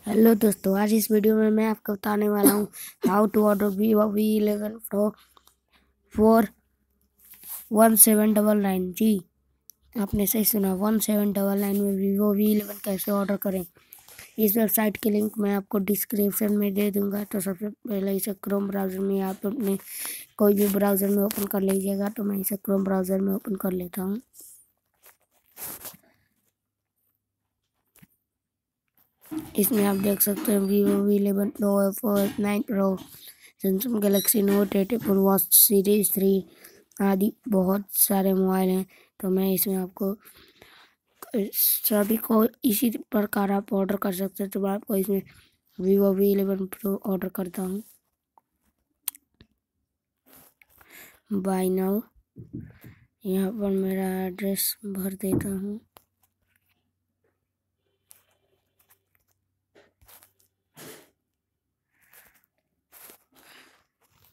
Hello दोस्तों, आज इस वीडियो में मैं आपको बताने वाला हूँ how to order Vivo V11 Pro for 1799। जी, आपने सही सुना, 1799 में वीवो V11 कैसे ऑर्डर करें। इस वेबसाइट की लिंक मैं आपको डिस्क्रिप्शन में दे दूंगा। तो सबसे पहले इसे क्रोम ब्राउज़र में आप अपने कोई भी ब्राउज़र में ओपन कर लीजिएगा। तो मैं इसे क्रोम ब्राउज़र में ओपन कर लेता हूँ। इसमें आप देख सकते हैं Vivo V11 Pro, F9 Pro, Samsung Galaxy note 8 Apple watch series 3 आदि बहुत सारे मोबाइल हैं। तो मैं इसमें आपको सभी को इसी प्रकार आप ऑर्डर कर सकते हैं। तो मैं आपको इसमें वीवो V11 Pro ऑर्डर करता हूँ। बाय नाउ यहाँ पर मेरा एड्रेस भर देता हूँ।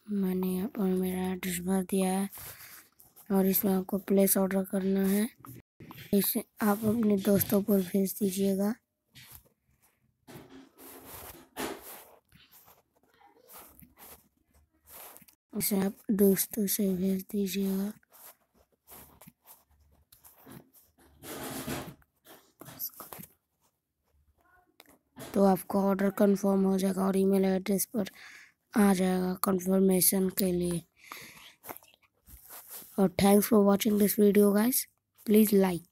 मैंने यहाँ पर मेरा एड्रेस भर दिया है और इसमें आपको प्लेस ऑर्डर करना है। इसे आप अपने दोस्तों को भेज दीजिएगा। इसे आप दोस्तों से भेज दीजिएगा। तो आपका ऑर्डर कंफर्म हो जाएगा और ईमेल एड्रेस पर आ जाएगा कंफर्मेशन के लिए। और thanks for watching this video guys, please like.